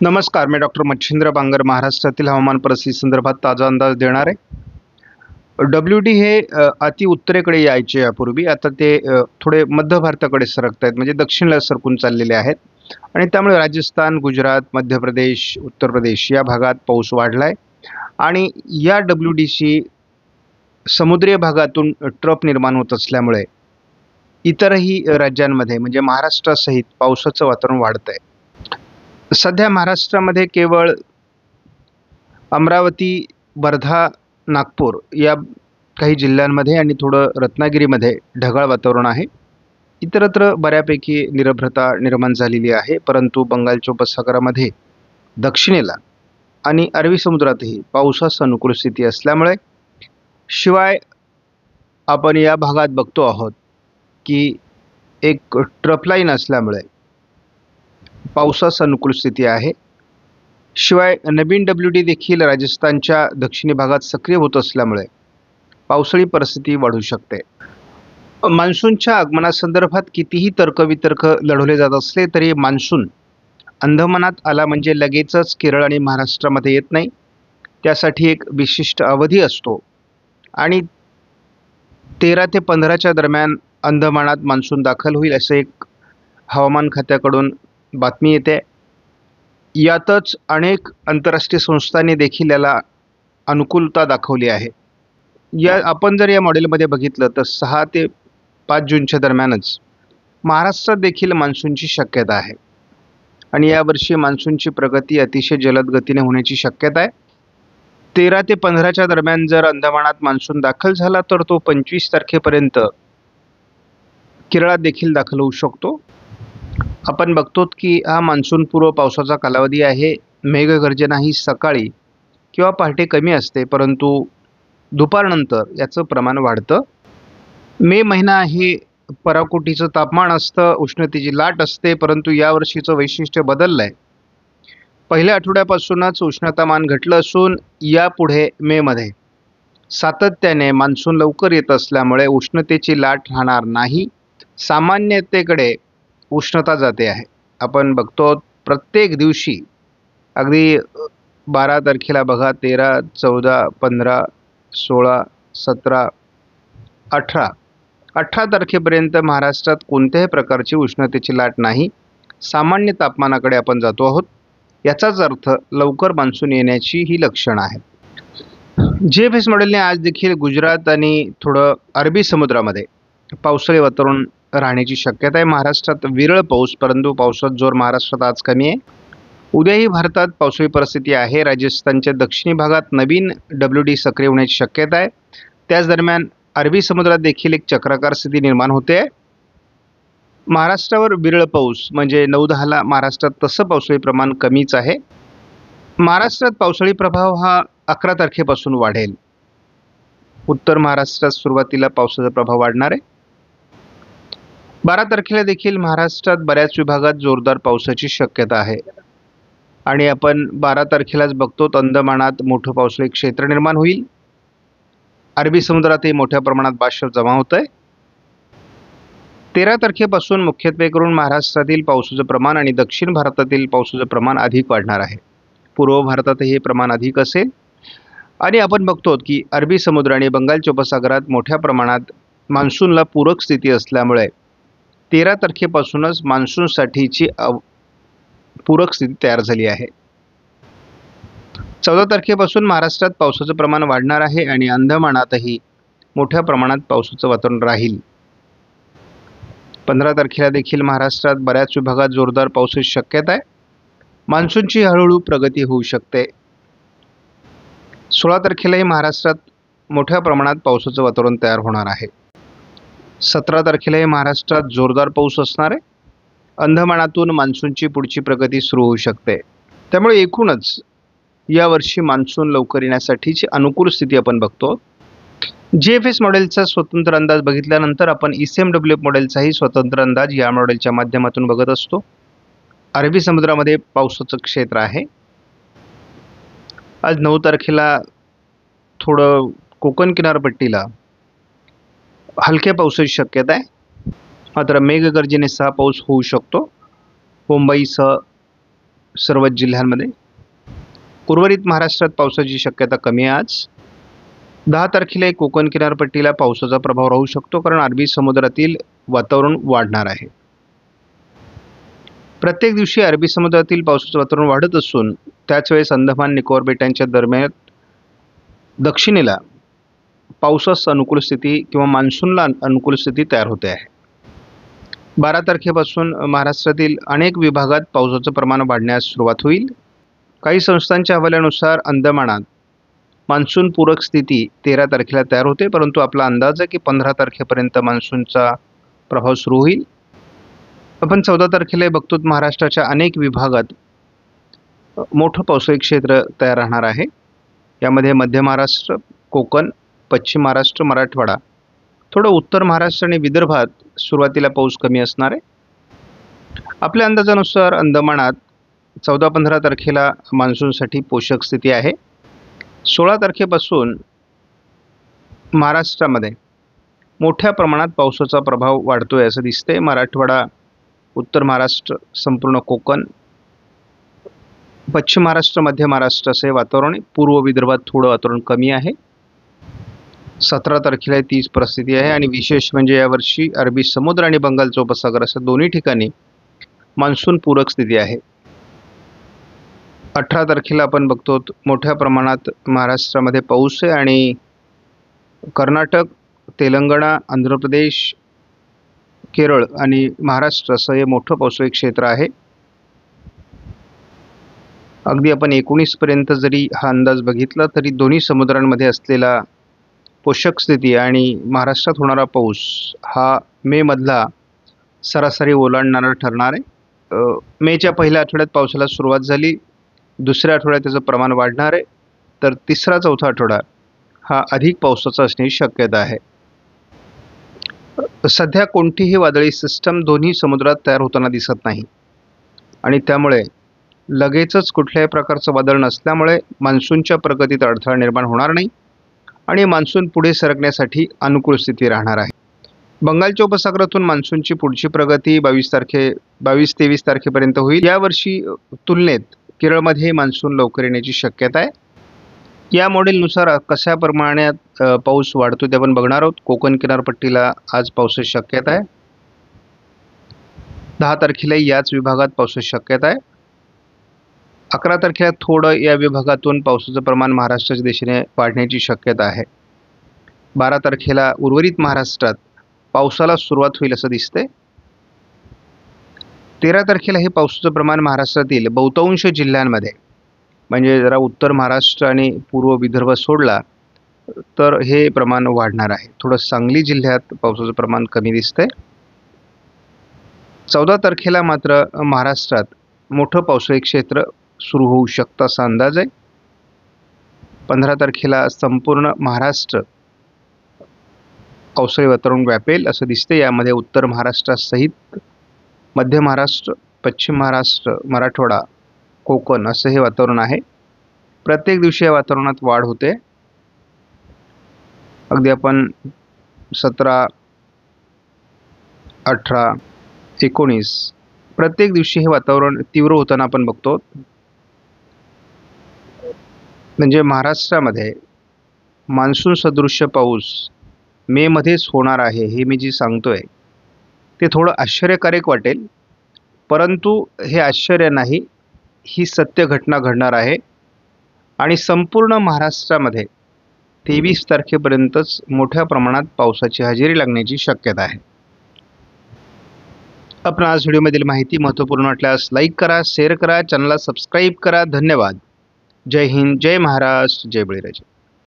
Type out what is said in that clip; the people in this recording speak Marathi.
नमस्कार, मी डॉक्टर मच्छिंद्र बांगर महाराष्ट्रातील हवामान परिस्थिती संदर्भात ताजा अंदाज देणार आहे. WD हे अति उत्तरेकडे यायचे यापूर्वी. आता ते थोडे मध्य भारताकडे सरकत आहेत, म्हणजे दक्षिणेला सरकून चाललेले आहेत आणि त्यामुळे राजस्थान, गुजरात, मध्य प्रदेश, उत्तर प्रदेश या भागात पाऊस वाढलाय आणि या WDशी समुद्रीय भागातून ट्रफ निर्माण होत असल्यामुळे इतरही राज्यांमध्ये म्हणजे महाराष्ट्रासहित पावसाचं वातावरण वाढतंय. सध्या महाराष्ट्रामध्ये केवळ अमरावती, वर्धा, नागपूर या काही जिल्ह्यांमध्ये आणि थोडं रत्नागिरीमध्ये ढगाळ वातावरण आहे. इतरत्र बऱ्यापैकी निरभ्रता निर्माण झालेली आहे. परंतु बंगालच्या उपसागरामध्ये दक्षिणेला आणि अरबी समुद्रातही पावसास अनुकूल स्थिती असल्यामुळे, शिवाय आपण या भागात बघतो आहोत की एक ट्रफ लाईन असल्यामुळे पावसास अनुकूल स्थिती आहे. शिवाय नवीन WD देखील राजस्थानच्या दक्षिणी भागात सक्रिय होत असल्यामुळे पावसाळी परिस्थिती वाढू शकते. मान्सूनच्या आगमनासंदर्भात कितीही तर्कवितर्क लढवले जात असले तरी मान्सून अंदमानात आला म्हणजे लगेचच केरळ आणि महाराष्ट्रामध्ये येत नाही. त्यासाठी एक विशिष्ट अवधी असतो आणि 13 ते 15च्या दरम्यान अंदमानात मान्सून दाखल होईल असं एक हवामान खात्याकडून बातमी येते. यातच अनेक आंतरराष्ट्रीय संस्थांनी देखील याला अनुकूलता दाखवली आहे. आपण जर या मॉडेलमध्ये बघितलं तर 6 ते 5 जूनच्या दरम्यानच महाराष्ट्रात देखील मान्सूनची शक्यता आहे आणि यावर्षी मान्सूनची प्रगती अतिशय जलद गतीने होण्याची शक्यता आहे. 13 ते 15च्या दरम्यान जर अंदमानात मान्सून दाखल झाला तर तो 25 तारखेपर्यंत केरळात देखील दाखल होऊ शकतो. आपण बघतो की हा मान्सूनपूर्व पावसाचा कालावधी आहे. मेघगर्जना ही सकाळी किंवा पहाटे कमी असते, परंतु दुपारनंतर याचं प्रमाण वाढतं. मे महिना हे पराकोटीचं तापमान असतं, उष्णतेची लाट असते, परंतु यावर्षीचं वैशिष्ट्य बदललं आहे. पहिल्या आठवड्यापासूनच उष्णतामान घटलं असून यापुढे मेमध्ये सातत्याने मान्सून लवकर येत असल्यामुळे उष्णतेची लाट राहणार नाही. सामान्यतेकडे उष्णता जाते आहे. आपण बघतो प्रत्येक दिवशी अगदी 12 तारखेला बघा, 13, 14, 15, 16, 17, 18 तारखेपर्यंत महाराष्ट्रात कोणत्याही प्रकारची उष्णतेची लाट नाही. सामान्य तापमानाकडे आपण जातो आहोत. याचाच अर्थ लवकर मान्सून येण्याची ही लक्षणं आहेत. GFS मॉडेलने आज देखील गुजरात आणि थोडं अरबी समुद्रामध्ये पावसाळी वातावरण राहण्याची शक्यता आहे. महाराष्ट्रात विरळ पाऊस, परंतु पावसाचा जोर महाराष्ट्रात आज कमी आहे. उद्याही भारतात पावसाळी परिस्थिती आहे. राजस्थानच्या दक्षिणी भागात नवीन WD सक्रिय होण्याची शक्यता आहे. त्याच दरम्यान अरबी समुद्रात देखील एक चक्राकार स्थिती निर्माण होते. महाराष्ट्रावर विरळ पाऊस म्हणजे 9-10ला महाराष्ट्रात तसं पावसाळी प्रमाण कमीच आहे. महाराष्ट्रात पावसाळी प्रभाव हा 11 तारखेपासून वाढेल. उत्तर महाराष्ट्रात सुरुवातीला पावसाचा प्रभाव वाढणार आहे. 12 तारखेला देखील महाराष्ट्रात बऱ्याच विभागात जोरदार पावसाची शक्यता आहे आणि आपण 12 तारखेलाच बघतो अंदमानात मोठं पावसाळी क्षेत्र निर्माण होईल. अरबी समुद्रातही मोठ्या प्रमाणात बाष्प जमा होत आहे. 13 तारखेपासून मुख्यत्वे करून महाराष्ट्रातील पावसाचं प्रमाण आणि दक्षिण भारतातील पावसाचं प्रमाण अधिक वाढणार आहे. पूर्व भारतातही हे प्रमाण अधिक असेल आणि आपण बघतो की अरबी समुद्र आणि बंगालच्या उपसागरात मोठ्या प्रमाणात मान्सूनला पूरक स्थिती असल्यामुळे 13 तारखेपासूनच मान्सूनसाठीची पूरक स्थिती तयार झाली आहे. 14 तारखेपासून महाराष्ट्रात पावसाचं प्रमाण वाढणार आहे आणि अंदमानातही मोठ्या प्रमाणात पावसाचं वातावरण राहील. 15 तारखेला देखील महाराष्ट्रात बऱ्याच विभागात जोरदार पावसाची शक्यता आहे. मान्सूनची हळूहळू प्रगती होऊ शकते. 16 तारखेलाही महाराष्ट्रात मोठ्या प्रमाणात पावसाचं वातावरण तयार होणार आहे. 17 तारखेलाही महाराष्ट्रात जोरदार पाऊस असणार आहे. अंदमानातून मान्सूनची पुढची प्रगती सुरू होऊ शकते. त्यामुळे एकूणच यावर्षी मान्सून लवकर येण्यासाठीची अनुकूल स्थिती आपण बघतो. GFS मॉडेलचा स्वतंत्र अंदाज बघितल्यानंतर आपण ECMWF मॉडेलचाही स्वतंत्र अंदाज या मॉडेलच्या माध्यमातून बघत असतो. अरबी समुद्रामध्ये पावसाचं क्षेत्र आहे. आज 9 तारखेला थोडं कोकण किनारपट्टीला हलक्या पावसाची शक्यता आहे. मात्र मेघगर्जनेसह पाऊस होऊ शकतो. मुंबईसह सर्वच जिल्ह्यांमध्ये. उर्वरित महाराष्ट्रात पावसाची शक्यता कमी आहे आज. 10 तारखेला कोकण किनारपट्टीला पावसाचा प्रभाव राहू शकतो, कारण अरबी समुद्रातील वातावरण वाढणार आहे. प्रत्येक दिवशी अरबी समुद्रातील पावसाचं वातावरण वाढत असून त्याच वेळेस अंदमान निकोबार बेटांच्या दरम्यान दक्षिणेला पावसास अनुकूल स्थिती किंवा मान्सूनला अनुकूल स्थिती तयार होते आहे. 12 तारखेपासून महाराष्ट्रातील अनेक विभागात पावसाचं प्रमाण वाढण्यास सुरुवात होईल. काही संस्थांच्या अहवालानुसार अंदमानात मान्सून पूरक स्थिती 13 तारखेला तयार होते, परंतु आपला अंदाज आहे की 15 तारखेपर्यंत मान्सूनचा प्रभाव सुरू होईल. आपण 14 तारखेला बघतो महाराष्ट्राच्या अनेक विभागात मोठं पावसाळी क्षेत्र तयार राहणार आहे. यामध्ये मध्य महाराष्ट्र, कोकण, पश्चिम महाराष्ट्र, मराठवाडा, थोडं उत्तर महाराष्ट्र आणि विदर्भात सुरुवातीला पाऊस कमी असणार आहे. आपल्या अंदाजानुसार अंदमानात 14-15 तारखेला मान्सूनसाठी पोषक स्थिती आहे. 16 तारखेपासून महाराष्ट्रामध्ये मोठ्या प्रमाणात पावसाचा प्रभाव वाढतोय असं दिसतंय. मराठवाडा, उत्तर महाराष्ट्र, संपूर्ण कोकण, पश्चिम महाराष्ट्र, मध्य महाराष्ट्र असे वातावरण. पूर्व विदर्भात थोडं वातावरण कमी आहे. 17 तारखेला तीच परिस्थिती आहे आणि विशेष म्हणजे यावर्षी अरबी समुद्र आणि बंगालचा उपसागर असं दोन्ही ठिकाणी मान्सून पूरक स्थिती आहे. 18 तारखेला आपण बघतो मोठ्या प्रमाणात महाराष्ट्रामध्ये पाऊस आहे आणि कर्नाटक, तेलंगणा, आंध्र प्रदेश, केरळ आणि महाराष्ट्र असं हे मोठं पावसाळी क्षेत्र आहे. अगदी आपण 19 पर्यंत जरी हा अंदाज बघितला तरी दोन्ही समुद्रांमध्ये असलेला पोषक स्थिती आणि महाराष्ट्रात होणारा पाऊस हा मे मधला सरासरी ओलांडणारा ठरणार आहे. मेच्या पहिल्या आठवड्यात पावसाला सुरुवात झाली, दुसऱ्या आठवड्यात त्याचं प्रमाण वाढणार आहे, तर तिसरा-चौथा आठवडा हा अधिक पावसाचा असण्याची शक्यता आहे. सध्या कोणतीही वादळी सिस्टम दोन्ही समुद्रात तयार होताना दिसत नाही आणि त्यामुळे लगेचच कुठल्याही प्रकारचं वादळ नसल्यामुळे मान्सूनच्या प्रगतीत अडथळा निर्माण होणार नाही आणि मान्सून पुढे सरकण्यासाठी अनुकूल स्थिती राहणार आहे. बंगालच्या उपसागरातून मान्सूनची पुढची प्रगती 22-23 तारखेपर्यंत होईल. यावर्षी तुलनेत केरळमध्ये मान्सून लवकर येण्याची शक्यता आहे. या मॉडेलनुसार कशा प्रमाणात पाऊस वाढतो ते आपण बघणार आहोत. कोकण किनारपट्टीला आज पावसाची शक्यता आहे. 10 तारखेला याच विभागात पावसाची शक्यता आहे. 11 तारखेला थोडं या विभागातून पावसाचं प्रमाण महाराष्ट्राच्या दिशेने वाढण्याची शक्यता आहे. 12 तारखेला उर्वरित महाराष्ट्रात पावसाला सुरुवात होईल असं दिसतंय. 13 तारखेला हे पावसाचं प्रमाण महाराष्ट्रातील बहुतांश जिल्ह्यांमध्ये म्हणजे जरा उत्तर महाराष्ट्र आणि पूर्व विदर्भ सोडला तर हे प्रमाण वाढणार आहे. थोडं सांगली जिल्ह्यात पावसाचं प्रमाण कमी दिसतंय. 14 तारखेला मात्र महाराष्ट्रात मोठं पावसाळी क्षेत्र सुरू होऊ शकतं असा अंदाज आहे. 15 तारखेला संपूर्ण महाराष्ट्र पावसाळी वातावरण व्यापेल असं दिसते. यामध्ये उत्तर महाराष्ट्रासहित मध्य महाराष्ट्र, पश्चिम महाराष्ट्र, मराठवाडा, कोकण असं हे वातावरण आहे. प्रत्येक दिवशी या वातावरणात वाढ होते. अगदी आपण 17, 18, 19 प्रत्येक दिवशी हे वातावरण तीव्र होताना आपण बघतो. म्हणजे महाराष्ट्रामध्ये मान्सून सदृश्य पाऊस मे मध्येच होणार आहे हे मी जी सांगतोय ते थोडं आश्चर्यकारक वाटेल, परंतु हे आश्चर्य नाही, ही सत्य घटना घडणार आहे आणि संपूर्ण महाराष्ट्रामध्ये 23 तारखेपर्यंतच मोठ्या प्रमाणात पावसाची हजेरी लागण्याची शक्यता आहे. आपण आज व्हिडिओमधील माहिती महत्त्वपूर्ण वाटल्यास लाईक करा, शेअर करा, चॅनलला सबस्क्राईब करा. धन्यवाद. जय हिंद, जय महाराष्ट्र, जय बळीराजा.